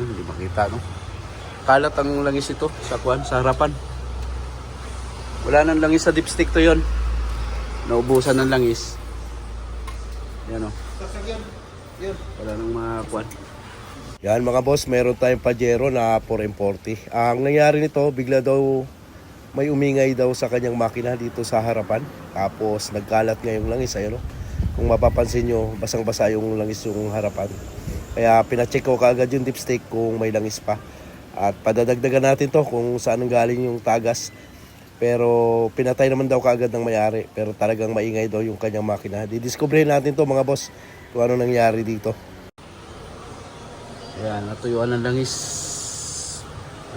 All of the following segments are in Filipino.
hindi makita, no? Kalat ang langis ito sa kuwan, sa harapan. Wala nang langis sa dipstick to yon. Naubusan ng langis. Yan, o. Wala nang mga kuwan. Yan mga boss, meron tayong Pajero na 4M40. Ang nangyari nito, bigla daw may umingay daw sa kanyang makina dito sa harapan. Tapos nagkalat nga yung langis, ayun, no? Kung mapapansin nyo, basang-basa yung langis yung harapan. Kaya pinacheck ko kaagad yung dipstick kung may langis pa. At padadagdagan natin to kung saan galing yung tagas. Pero pinatay naman daw kaagad ng may-ari. Pero talagang maingay daw yung kanyang makina. Didiscovery natin to mga boss kung ano nangyari dito. Ayan, natuyuan ng langis.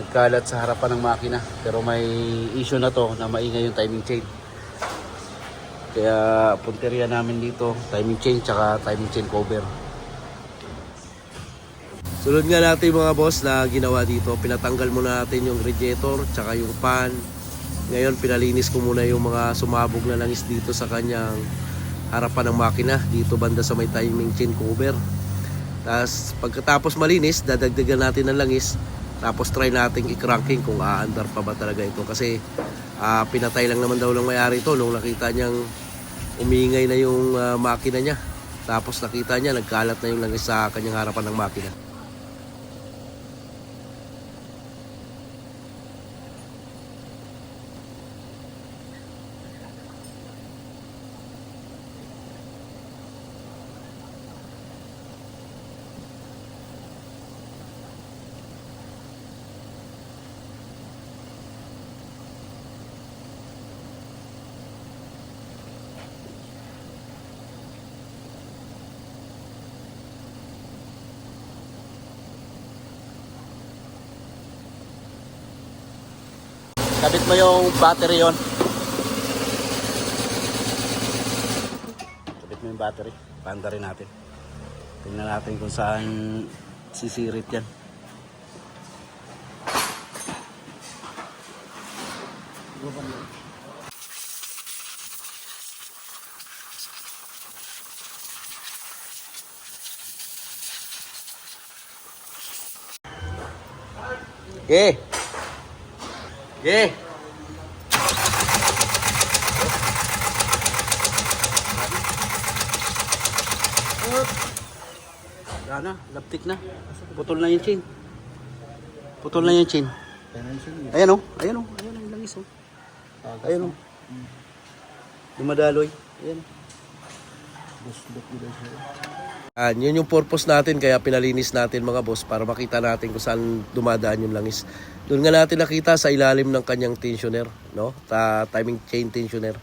Nagkalat sa harapan ng makina. Pero may issue na to na maingay yung timing chain. Kaya punteriya namin dito, timing chain tsaka timing chain cover. Sunod nga natin mga boss na ginawa dito, pinatanggal muna natin yung radiator tsaka yung fan. Ngayon pinalinis ko muna yung mga sumabog na langis dito sa kanyang harapan ng makina, dito banda sa may timing chain cover. Tapos pagkatapos malinis, dadagdagan natin ng langis. Tapos try natin i-cranking kung aandar pa ba talaga ito. Kasi pinatay lang naman daw ng may-ari ito nung nakita niyang umingay na yung makina niya. Tapos nakita niya nagkalat na yung langis sa kanyang harapan ng makina. Kabit mo yung battery yon. Kabit mo yung battery. Panda rin natin. Tingnan natin kung saan sisirit yan. Okay. Okay. Wala na, laptik na. Putol na yung chain. Putol na yung chain. Ayan o, ayan o, ayan ang langis o. Ayan o. Dumadaloy. Ayan o. Yun yung purpose natin, kaya pinalinis natin mga boss para makita natin kung saan dumadaan yung langis. Doon nga natin nakita sa ilalim ng kanyang tensioner, no? Timing chain tensioner.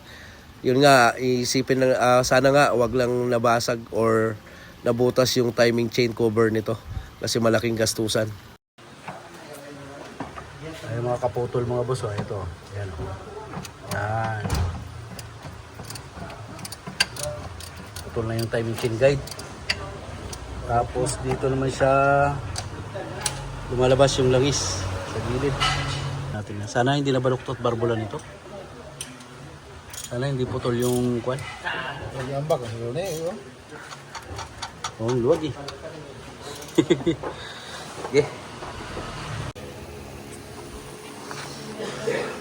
Yun nga, isipin na sana nga wag lang nabasag or nabutas yung timing chain cover nito kasi malaking gastusan. Ay mga kaputol mga boss, oh, ito. Ayan oh. Yan. Putol na yung timing chain guide. Tapos dito naman siya lumalabas yung langis sa gilid. Natin na. Sana hindi na baluktot barbulan ito. Sana hindi putol yung kwan. Yambak kasi yun eh. Oh, luwag eh. Okay.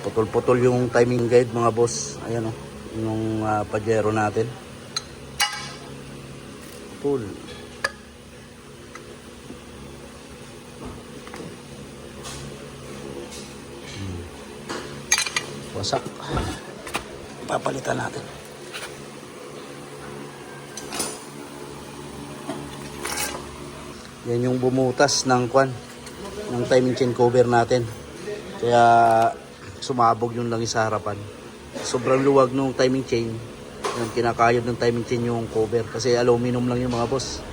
Putol-putol yung timing guide mga boss. Ayan oh, yung Pajero natin. Putol. Wasak. Papalitan natin. Yan yung bumutas ng kwan, ng timing chain cover natin. Kaya sumabog yung langis sa harapan. Sobrang luwag nung timing chain. Yung kinakayod ng timing chain yung cover. Kasi aluminum lang yung mga boss.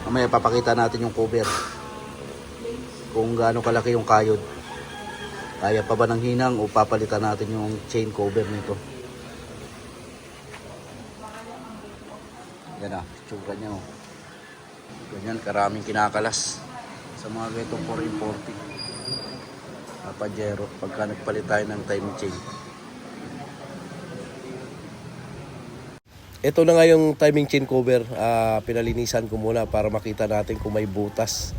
Mamaya papakita natin yung cover. Kung gaano kalaki yung kayod. Kaya pa ba ng hinang o papalitan natin yung chain cover nito. Yan ah, tsura niya oh. Ganyan karaming kinakalas sa mga ganitong 440 Pajero pagka nagpalit tayo ng timing chain. Ito na nga yung timing chain cover. Pinalinisan ko muna para makita natin kung may butas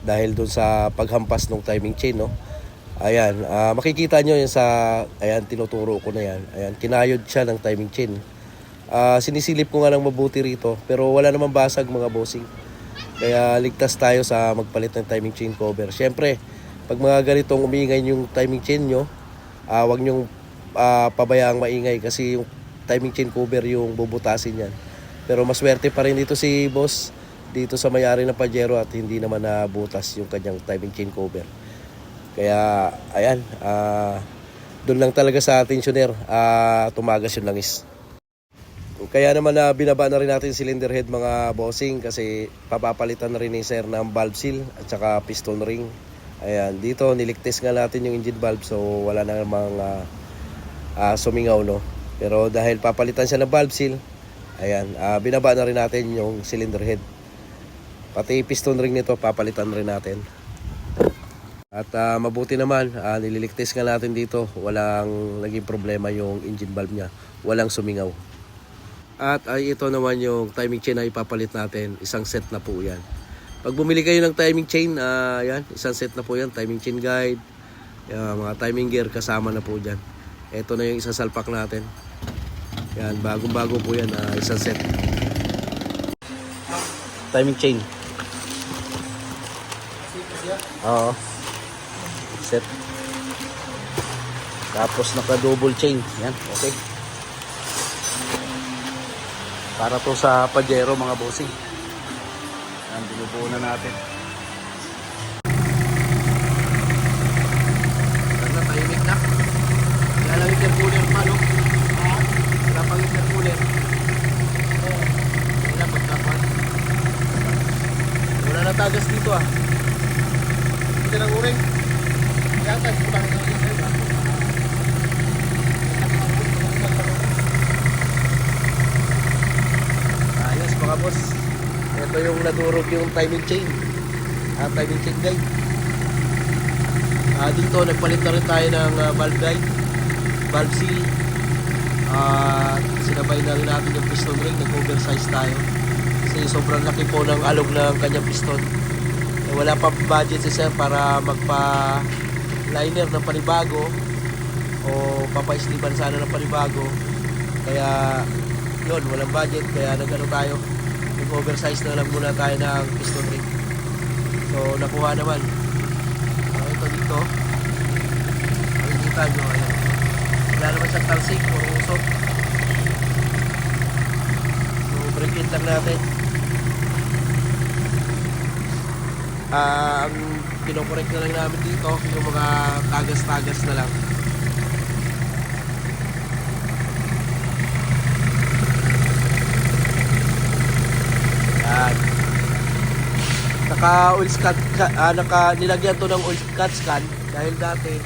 dahil doon sa paghampas ng timing chain, no. Ayan, makikita nyo yan sa, ayan, tinuturo ko na yan. Ayan, kinayod siya ng timing chain. Sinisilip ko nga ng mabuti rito, pero wala namang basag mga bossing. Kaya ligtas tayo sa magpalit ng timing chain cover. Siyempre, pag mga ganitong umiingay yung timing chain nyo, huwag nyong pabayaang maingay kasi yung timing chain cover yung bubutasin yan. Pero maswerte pa rin dito si boss, dito sa may-ari ng Pajero, at hindi naman nabutas yung kanyang timing chain cover. Kaya, ayan, doon lang talaga sa tensioner, tumagas yung langis. Kaya naman binaba na rin natin cylinder head mga bossing kasi papapalitan na rin ni sir ng valve seal at saka piston ring. Ayan, dito niligtis nga natin yung engine valve, so wala na namang sumingaw, no. Pero dahil papalitan siya ng valve seal, ayan, binaba na rin natin yung cylinder head. Pati piston ring nito papalitan rin natin. At mabuti naman, nililigtis nga natin dito, walang naging problema yung engine valve niya, walang sumingaw. At ito naman yung timing chain na ipapalit natin, isang set na po yan. Pag bumili kayo ng timing chain, yan, isang set na po yan, timing chain guide, mga timing gear kasama na po dyan. Ito na yung isang salpak natin. Yan, bagong-bago po yan, isang set. Timing chain. Oo. Set. Tapos naka-double chain. Yan, okay. Para to sa Pajero mga bossing. Yan, binubuo na natin. Ganda, tahimik na. Wala lang intercooler pa, no? Wala pang intercooler. Wala pagkapan. Wala na tagas dito, Hindi na uring. Yata, hindi ko bakit naman yung Ayos mga boss. Ito yung nadurog yung timing chain. Timing chain guide. Dito nagpalit na rin tayo ng valve guide, valve seal. Sinabay na rin natin yung piston ring. Nag-oversize tayo kasi sobrang laki po ng alog ng kanyang piston. Wala pa budget si sir para magpa-liner ng panibago o papaisliban sana ng panibago. Kaya yun, walang budget, kaya nag-ano tayo, nag-oversize na lang muna tayo ng piston ring. So nakuha naman. Ito dito, makikita nyo, ayan. Wala naman siyang talsik o usok. So break it lang natin. Ang kinokorek na lang namin dito yung mga tagas-tagas na lang. Yan. Nilagyan to ng oil cut scan dahil dati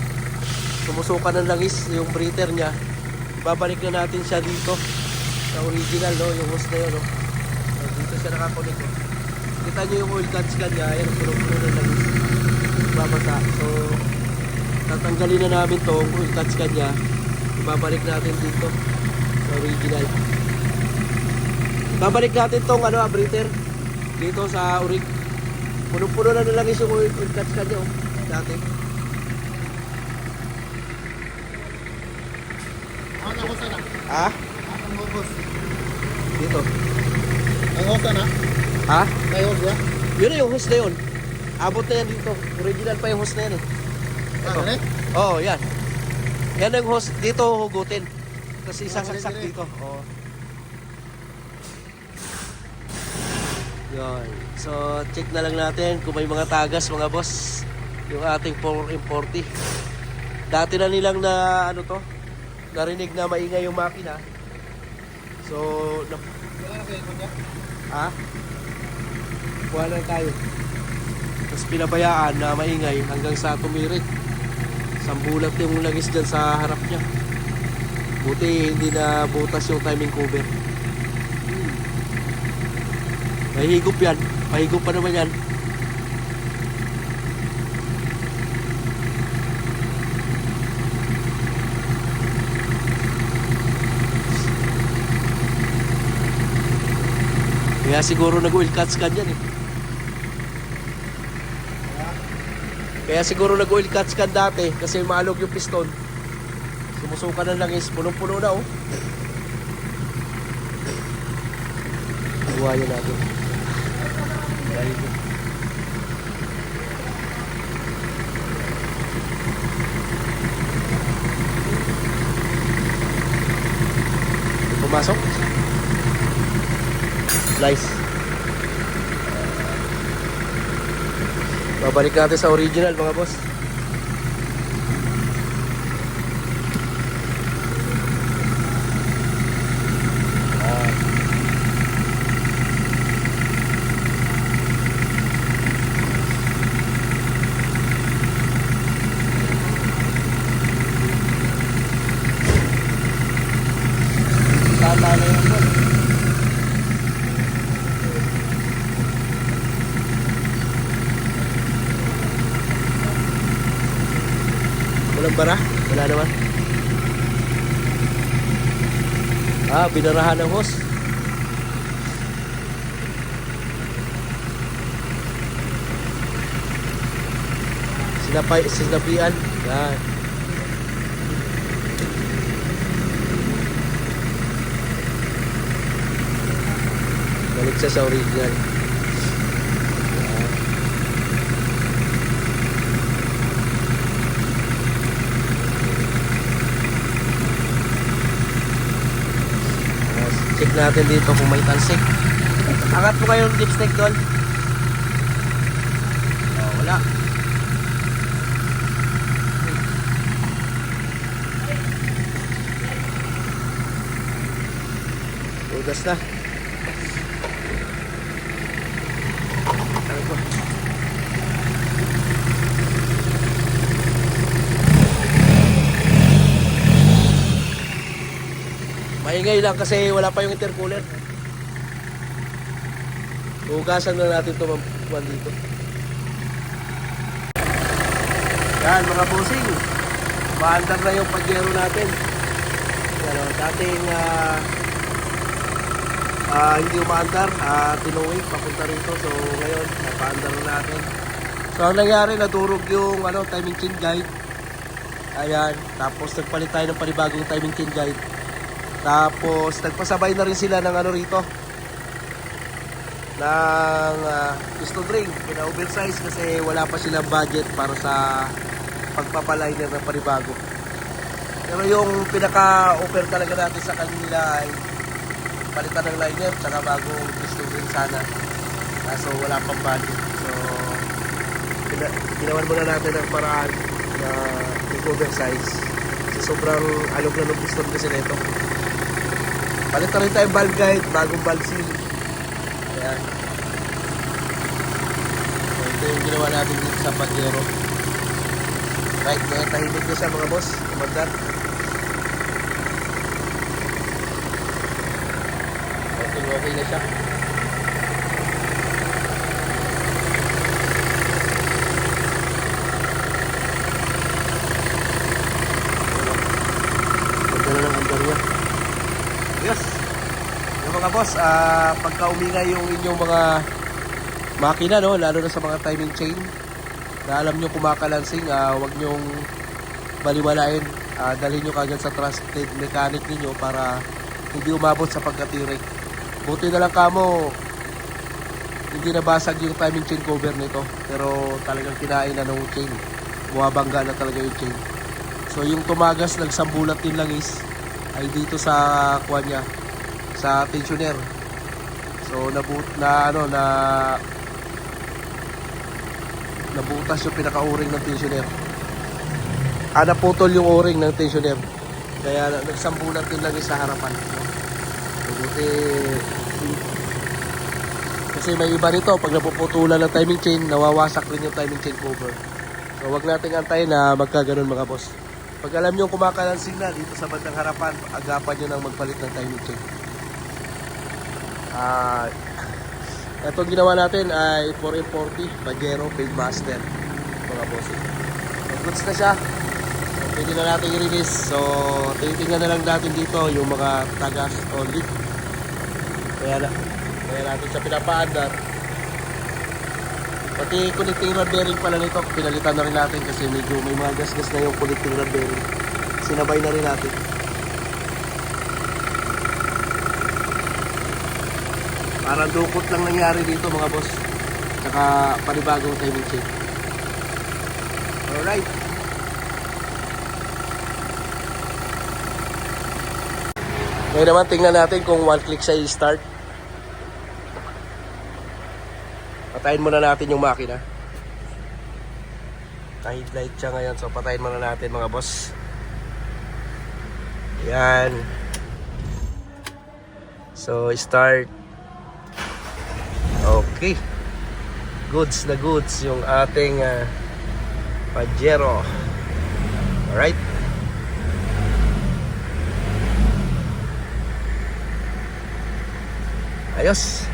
sumusukan ng langis yung breather niya. Babalik na natin siya dito sa original, no, yung hose na yun, no. So, dito siya nakakunik, no. Kita nyo yung oil cut scan niya, ayan, puno-puno ng langis, babasa. So tatanggalin na namin tong oil cut scan niya, ibabalik natin dito sa original. Babalik natin tong breather dito sa orig. Puno-puno na ng langis yung oil cut scan niya, dati. Ang hosa na. Ang hose. Dito. Ang hosa na. May hose ya? Yun na yung hose na yun. Abot na yan dito. Original pa yung hose na yan, Ito. Oo, yan. Yan ang hose. Dito hugutin. Kasi isang saksak dito. Oo. Yan. So, check na lang natin kung may mga tagas, mga boss. Yung ating 4M40. Dati na nilang narinig na maingay yung makina. So, Wala na kayo kunya? kuha lang tayo. Tapos pinabayaan na maingay hanggang sa tumirik. Sambulat yung langis dyan sa harap niya. Buti hindi na butas yung timing cover. May higop yan. Pahigop pa naman yan. Kaya siguro nag-oil cut scan yan, Kaya siguro nag-oil catch can dati kasi maalog yung piston. Sumusuka ng langis, punong-puno na oh. Buhayan natin. Buhayan natin. Pumasok. Slice. Babalik natin sa original mga boss. Tama na yung boss. Walang bara? Wala naman. Binarahan ng hose. Sinapian. Yan. Balik siya sa original. Check natin dito kung may talsik. Angat mo kayo yung dipstick doon. Wala. Ugas na. Ano po? Maingay lang kasi wala pa yung intercooler. Hugasan na natin ito dito. Yan mga bossing. Maandar na yung Pajero natin. Yan o, dating hindi umaandar, tinuwi papunta rito. So ngayon, napaandar na natin. So ang nangyari, nadurog yung timing chain guide. Ayan, tapos nagpalit tayo ng panibagong timing chain guide. Tapos nagpasabay na rin sila ng rito ng piston ring, pina-oversize kasi wala pa silang budget para sa pagpapaliner ng panibago. Pero yung pinaka-offer talaga natin sa kanila ay palitan ng liner tsaka bagong piston ring sana. Kaso wala pang budget. So ginawan muna natin ang paraan na oversize. Kasi sobrang alog na ng piston kasi nito. Palitan rin tayo valve guide, bagong valve seal. Ayan. So, ito yung ginawa natin dito sa Pajero. Right, kaya tahimik na siya mga boss. Kumandar. Okay na siya. Ganda na ng andar niya. Yes. Yung mga boss, pagka umingay yung inyong mga makina, no, lalo na sa mga timing chain, na alam nyo kumakalansing, huwag nyong baliwalain. Dalhin nyo kagad sa trusted mechanic ninyo para hindi umabot sa pagkatirik. Buti na lang kamo, hindi nabasag yung timing chain cover nito, pero talagang kinain na ng chain. Buwabangga na talaga yung chain. So yung tumagas, nagsambulat din langis ay dito sa kuha niya, sa tensioner. So nabutas yung pinaka-o-ring ng tensioner. Naputol yung o-ring ng tensioner. Kaya nagsambulat din langis sa harapan. So, buti kasi may iba nito, pag napuputulan ng timing chain, nawawasak rin yung timing chain cover. So wag nating antayin na magkaganon mga boss. Pag alam nyo kumakalansing na dito sa bandang harapan, agapan nyo nang magpalit ng timing chain. Itong ginawa natin ay 4M40 Pajero Paidmaster mga bossing. So goods na siya. So pwede na natin i-release. So titingnan na lang natin dito yung mga tagas o leak. Kaya natin siya pinapaandar. Pati connecting rod bearing pala nito, pinalitan na rin natin kasi medyo may mga gas-gas na yung connecting rod bearing. Sinabay na rin natin. Parang dukot lang nangyari dito mga boss. Tsaka panibagong timing chain. Alright. Ngayon naman tingnan natin kung one click siya i-start. Patayin muna natin yung makina. Kahit light siya ngayon, so patayin muna natin mga boss. Ayan. So start. Okay. Goods na goods yung ating Pajero. Alright. Ayos.